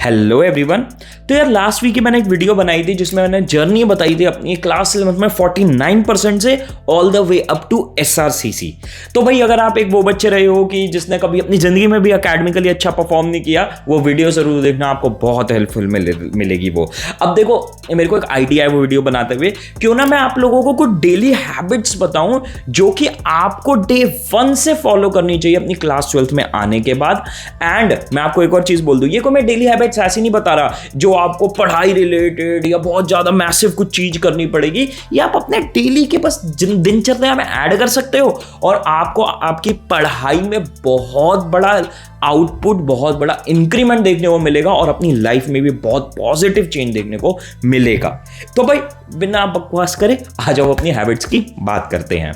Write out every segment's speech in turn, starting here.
Hello everyone. तो यार last week ही मैंने एक वीडियो बनाई थी जिसमें मैंने जर्नी बताई थी अपनी क्लास 11th में 49% से all the way up to SRCC। तो भाई अगर आप एक वो बच्चे रहे हो कि जिसने कभी अपनी जिंदगी में भी अकेडमिकली अच्छा परफॉर्म नहीं किया, वो वीडियो जरूर देखना, आपको बहुत हेल्पफुल मिलेगी वो। अब देखो मेरे को एक आइडिया है वो वीडियो बनाते हुए, क्यों ना मैं आप लोगों को कुछ डेली हैबिट्स बताऊं जो कि आपको डे 1 से फॉलो करनी चाहिए अपनी क्लास 12th में आने के बाद। एंड मैं आपको एक और चीज बोल दूं, ये कोई मैं डेली हैबिट्स ऐसे नहीं बता रहा जो आपको पढ़ाई रिलेटेड या बहुत ज्यादा मैसिव कुछ चीज करनी पड़ेगी। ये आप अपने डेली के बस दिनचर्या में ऐड कर सकते हो और आपको आपकी पढ़ाई में बहुत बड़ा आउटपुट, बहुत बड़ा इंक्रीमेंट देखने को मिलेगा और अपनी लाइफ में भी बहुत पॉजिटिव चेंज देखने को मिलेगा। तो भाई बिना बकवास करे आ जाओ अपनी हैबिट्स की बात करते हैं।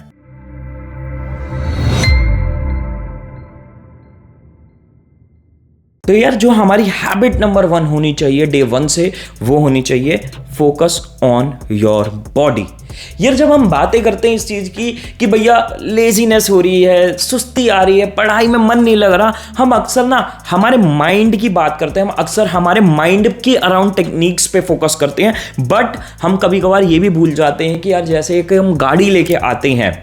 तो यार जो हमारी हैबिट नंबर 1 होनी चाहिए डे 1 से, वो होनी चाहिए फोकस ऑन योर बॉडी। यार जब हम बातें करते हैं इस चीज की कि भैया लेजीनेस हो रही है, सुस्ती आ रही है, पढ़ाई में मन नहीं लग रहा, हम अक्सर ना हमारे माइंड की बात करते हैं, हम अक्सर हमारे माइंड के अराउंड टेक्निक्स पे फोकस करते हैं। बट हम कभी कभार ये भी भूल जाते हैं कि यार जैसे कि हम गाड़ी लेके आते हैं,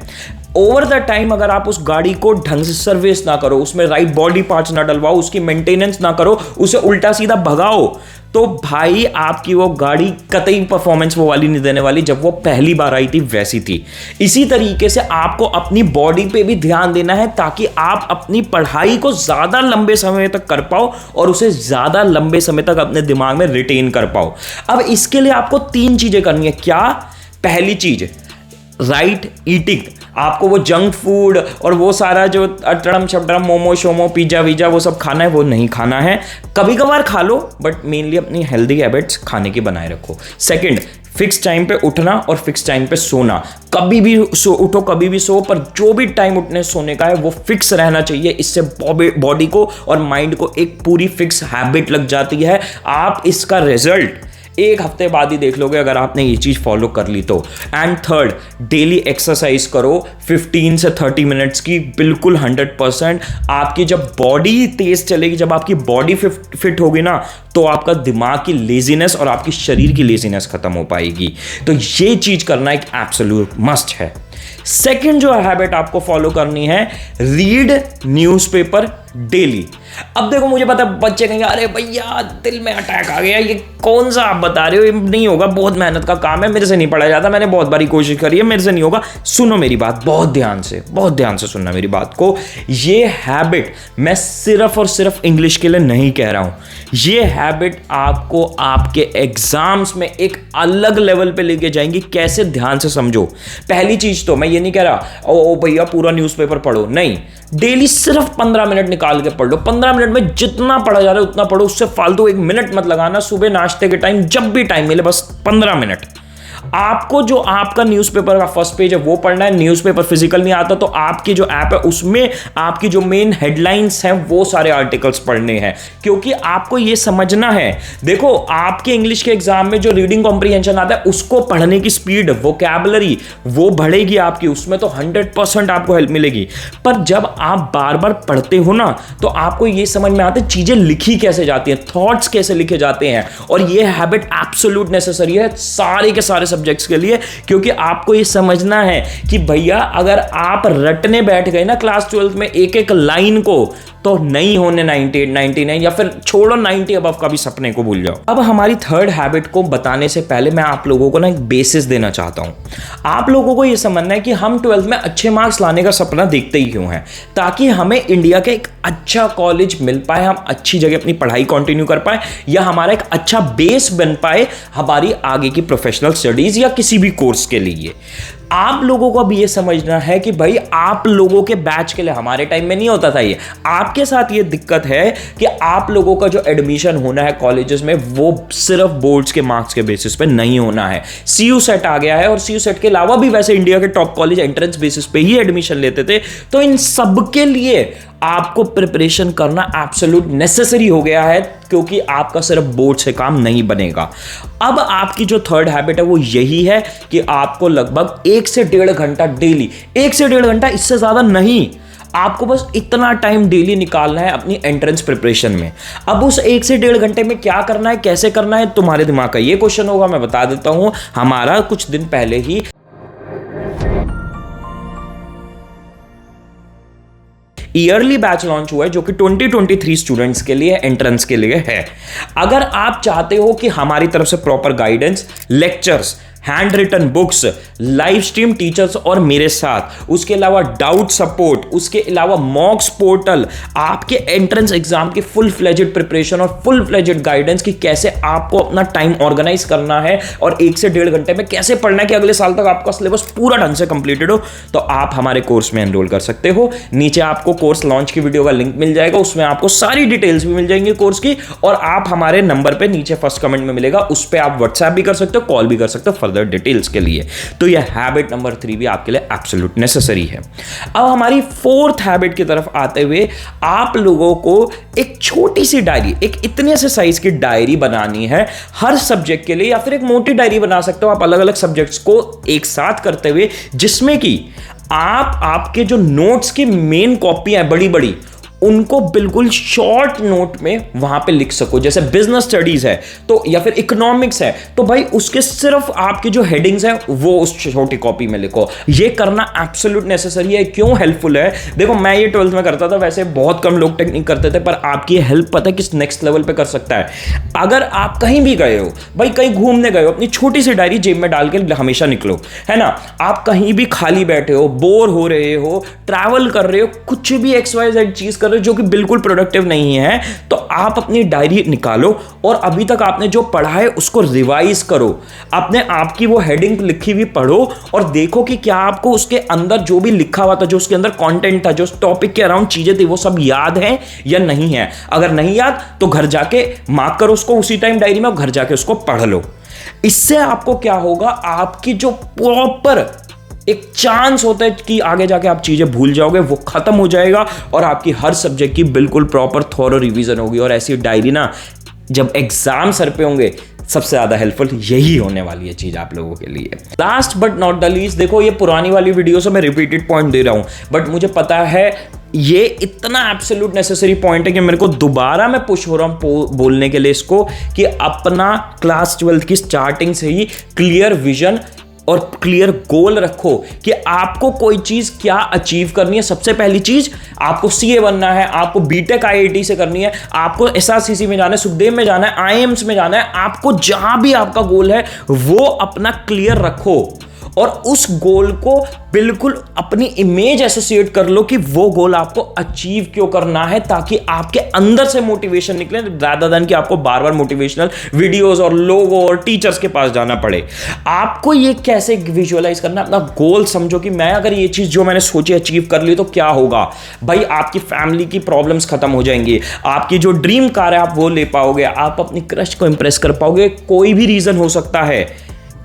ओवर द टाइम अगर आप उस गाड़ी को ढंग से सर्विस ना करो, उसमें राइट बॉडी पार्ट्स ना डलवाओ, उसकी मेंटेनेंस ना करो, उसे उल्टा सीधा भगाओ, तो भाई आपकी वो गाड़ी कतई परफॉर्मेंस वो वाली नहीं देने वाली जब वो पहली बार आई थी वैसी थी। इसी तरीके से आपको अपनी बॉडी पे भी ध्यान देना है ताकि आप अपनी पढ़ाई को ज्यादा लंबे समय तक कर पाओ और उसे ज्यादा लंबे समय तक अपने दिमाग में रिटेन कर पाओ। अब इसके लिए आपको 3 चीजें करनी है। क्या? पहली चीज राइट ईटिंग। आपको वो जंक फूड और वो सारा जो अटड़म शटड़म मोमो शोमो पिज्जा वीजा वो सब खाना है, वो नहीं खाना है। कभी कभार खा लो बट मेनली अपनी हेल्दी हैबिट्स खाने की बनाए रखो। सेकंड, फिक्स टाइम पे उठना और फिक्स टाइम पे सोना। कभी भी उठो कभी भी सो, पर जो भी टाइम उठने सोने का है वो फिक्स रहना चाहिए। इससे बॉडी को और माइंड को एक पूरी फिक्स हैबिट लग जाती है। आप इसका रिजल्ट 1 हफ्ते बाद ही देख लोगे अगर आपने ये चीज फॉलो कर ली तो। एंड थर्ड, डेली एक्सरसाइज करो 15 से 30 मिनट्स की, बिल्कुल 100%। आपकी जब बॉडी तेज चलेगी, जब आपकी बॉडी फिट होगी ना, तो आपका दिमाग की लेजीनेस और आपकी शरीर की लेजीनेस खत्म हो पाएगी। तो ये चीज करना एक एब्सोल्यूट मस्ट है। सेकेंड जो हैबिट आपको फॉलो करनी है, रीड न्यूज़पेपर डेली। अब देखो मुझे पता है बच्चे कहेंगे अरे भैया दिल में अटैक आ गया, ये कौन सा आप बता रहे हो, ये नहीं होगा, बहुत मेहनत का काम है, मेरे से नहीं पढ़ा जाता, मैंने बहुत बारी कोशिश करी है, मेरे से नहीं होगा। सुनो मेरी बात बहुत ध्यान से सुनना मेरी बात को। ये हैबिट मैं सिर्फ और सिर्फ इंग्लिश के लिए नहीं कह रहा हूं, ये हैबिट आपको आपके एग्जाम्स में एक अलग लेवल पे लेके जाएंगी। कैसे? ध्यान से समझो। पहली चीज तो मैं ये नहीं कह रहा ओ भैया पूरा न्यूज़पेपर पढ़ो, नहीं, डेली सिर्फ 15 मिनट निकाल के पढ़ लो। 15 मिनट में जितना पढ़ा जा रहा है उतना पढ़ो, उससे फालतू 1 मिनट मत लगाना। सुबह नाश्ते के टाइम जब भी टाइम मिले बस 15 मिनट आपको जो आपका न्यूज़पेपर का फर्स्ट पेज है वो पढ़ना है। न्यूज़पेपर फिजिकल नहीं आता तो आपकी जो ऐप है उसमें आपकी जो मेन हेडलाइंस हैं वो सारे आर्टिकल्स पढ़ने हैं, क्योंकि आपको ये समझना है। देखो आपके इंग्लिश के एग्जाम में जो रीडिंग कॉम्प्रिहेंशन आता है उसको पढ़ने की स्पीड, वोकैबुलरी वो बढ़ेगी आपकी, उसमें तो 100% आपको हेल्प मिलेगी। पर जब आप बार बार पढ़ते हो ना तो आपको ये समझ में आता है चीजें लिखी कैसे जाती हैं, थॉट्स कैसे लिखे जाते हैं। और ये हैबिट एब्सोल्यूट नेसेसरी है सारे के सारे सब्जेक्ट्स के लिए, क्योंकि आपको ये समझना है कि भैया अगर आप रटने बैठ गए ना क्लास 12th में एक एक लाइन को, तो नहीं होने 98, 99 या फिर छोड़ो 90 अबव का भी सपने को भूल जाओ। अब हमारी थर्ड हैबिट को बताने से पहले मैं आप लोगों को ना एक बेसिस देना चाहता हूं। आप लोगों को यह समझना है कि हम 12th में अच्छे मार्क्स लाने का सपना देखते ही क्यों हैं, ताकि हमें इंडिया का एक अच्छा कॉलेज मिल पाए, हम अच्छी जगह अपनी पढ़ाई कंटिन्यू कर पाए, या हमारा एक अच्छा बेस बन पाए हमारी आगे की प्रोफेशनल स्टडीज या किसी भी कोर्स के लिए। आप लोगों को भी ये समझना है कि भाई आप लोगों के बैच के लिए, हमारे टाइम में नहीं होता था ये, आपके साथ ये दिक्कत है कि आप लोगों का जो एडमिशन होना है कॉलेजेस में वो सिर्फ बोर्ड्स के मार्क्स के बेसिस पे नहीं होना है। सीयू सेट आ गया है और सीयू सेट के अलावा भी वैसे इंडिया के टॉप कॉलेज एंट्रेंस बेसिस पे ही एडमिशन लेते थे। तो इन सब के लिए आपको प्रिपरेशन करना एब्सोल्यूट नेसेसरी हो गया है, क्योंकि आपका सिर्फ बोर्ड से काम नहीं बनेगा। अब आपकी जो थर्ड हैबिट है वो यही है कि आपको लगभग 1 से 1.5 घंटा डेली, 1 से 1.5 घंटा, इससे ज्यादा नहीं, आपको बस इतना टाइम डेली निकालना है अपनी एंट्रेंस प्रिपरेशन में। अब उस 1 से 1.5 घंटे में क्या करना है, कैसे करना है, तुम्हारे दिमाग का ये क्वेश्चन होगा। मैं बता देता हूं, हमारा कुछ दिन पहले ही ईयरली बैच लॉन्च हुआ है जो कि 2023 स्टूडेंट्स के लिए एंट्रेंस के लिए है। अगर आप चाहते हो कि हमारी तरफ से proper guidance, lectures, hand written books, live stream teachers और मेरे साथ, उसके अलावा डाउट सपोर्ट, उसके अलावा मॉक्स पोर्टल, आपके एंट्रेंस एग्जाम की फुल फ्लेजेड प्रिपरेशन और फुल फ्लेजेड गाइडेंस कि कैसे आपको अपना टाइम ऑर्गेनाइज करना है और 1 से 1.5 घंटे में कैसे पढ़ना है कि अगले साल तक आपका सिलेबस पूरा ढंग से कंप्लीटेड हो, तो आप हमारे कोर्स में एनरोल कर सकते हो। नीचे आपको कोर्स लॉन्च की वीडियो का लिंक मिल जाएगा, उसमें आपको सारी डिटेल्स भी मिल जाएंगी कोर्स की, और आप हमारे नंबर पे नीचे फर्स्ट कमेंट में मिलेगा, उस पर आप व्हाट्सएप भी कर सकते हो, कॉल भी कर सकते हो डिटेल्स के लिए। तो यह हैबिट नंबर 3 भी आपके लिए एब्सोल्यूट नेसेसरी है। अब हमारी 4th हैबिट की तरफ आते हुए, आप लोगों को एक छोटी सी डायरी, एक इतने से साइज की डायरी बनानी है हर सब्जेक्ट के लिए, या फिर एक मोटी डायरी बना सकते हो आप अलग अलग सब्जेक्ट्स को एक साथ करते हुए, जिसमें कि आप आपके जो नोट्स की मेन कॉपी है बड़ी बड़ी, उनको बिल्कुल शॉर्ट नोट में वहां पे लिख सको। जैसे बिजनेस स्टडीज है तो, या फिर इकोनॉमिक्स है तो भाई उसके सिर्फ आपके जो हेडिंग्स हैं वो उस छोटी कॉपी में लिखो। ये करना एब्सोल्यूट नेसेसरी है। क्यों हेल्पफुल है? देखो, मैं ये 12th में करता था, वैसे बहुत कम लोग टेक्निक करते थे, पर आपकी हेल्प पता है किस नेक्स्ट लेवल पे कर सकता है। अगर आप कहीं भी गए हो भाई, कहीं घूमने गए हो, अपनी छोटी सी डायरी जेब में डाल के हमेशा निकलो, है ना। आप कहीं भी खाली बैठे हो, बोर हो रहे हो, ट्रैवल कर रहे हो, कुछ भी XYZ चीज कर जो कि बिल्कुल प्रोडक्टिव नहीं है, तो आप अपनी डायरी निकालो और अभी तक आपने जो पढ़ा है उसको रिवाइज करो। अपने आप की वो हेडिंग लिखी हुई पढ़ो और देखो कि क्या आपको उसके अंदर जो भी लिखा हुआ था, जो उसके अंदर कंटेंट था, जो टॉपिक के अराउंड चीजें थी, वो सब याद है या नहीं है। अगर नहीं याद तो घर जाके मार्क करो उसको उसी टाइम डायरी में, और घर जाके उसको पढ़ लो। इससे आपको क्या होगा, आपकी जो प्रॉपर एक चांस होता है कि आगे जाके आप चीजें भूल जाओगे, वो खत्म हो जाएगा और आपकी हर सब्जेक्ट की बिल्कुल प्रॉपर थॉरो रिवीजन होगी। और ऐसी डायरी ना जब एग्जाम सर पे होंगे, सबसे ज्यादा हेल्पफुल यही होने वाली है चीज आप लोगों के लिए। Last but not the least, देखो ये पुरानी वाली वीडियो से मैं रिपीटेड पॉइंट दे रहा हूं, बट मुझे पता है ये इतना एब्सोल्यूट नेसेसरी पॉइंट है कि मेरे को दोबारा मैं पुश हो रहा हूं बोलने के लिए इसको, कि अपना क्लास 12th की स्टार्टिंग से ही क्लियर विजन और क्लियर गोल रखो कि आपको कोई चीज क्या अचीव करनी है। सबसे पहली चीज, आपको CA बनना है, आपको BTech IIT से करनी है, आपको SRCC में जाना है, सुखदेव में जाना है, IIMS में जाना है, आपको जहां भी आपका गोल है वो अपना क्लियर रखो और उस गोल को बिल्कुल अपनी इमेज एसोसिएट कर लो कि वो गोल आपको अचीव क्यों करना है, ताकि आपके अंदर से मोटिवेशन निकले, rather than कि आपको बार बार मोटिवेशनल वीडियोस और लोगों और टीचर्स के पास जाना पड़े। आपको ये कैसे विजुअलाइज करना, अपना गोल समझो कि मैं अगर ये चीज जो मैंने सोची अचीव कर ली तो क्या होगा। भाई आपकी फैमिली की प्रॉब्लम्स खत्म हो जाएंगी, आपकी जो ड्रीम कार है आप वो ले पाओगे, आप अपनी क्रश को इंप्रेस कर पाओगे। कोई भी रीजन हो सकता है,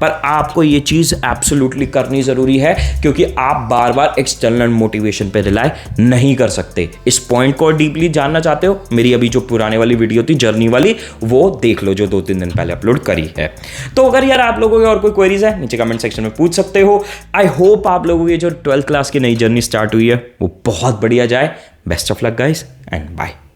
पर आपको ये चीज एब्सोल्युटली करनी जरूरी है, क्योंकि आप बार बार एक्सटर्नल मोटिवेशन पे रिलाय नहीं कर सकते। इस पॉइंट को डीपली जानना चाहते हो, मेरी अभी जो पुराने वाली वीडियो थी जर्नी वाली, वो देख लो जो 2-3 दिन पहले अपलोड करी है। तो अगर यार आप लोगों के और कोई क्वेरीज है नीचे कमेंट सेक्शन में पूछ सकते हो। आई होप आप लोगों की जो 12th क्लास की नई जर्नी स्टार्ट हुई है वो बहुत बढ़िया जाए। Best of luck guys and bye.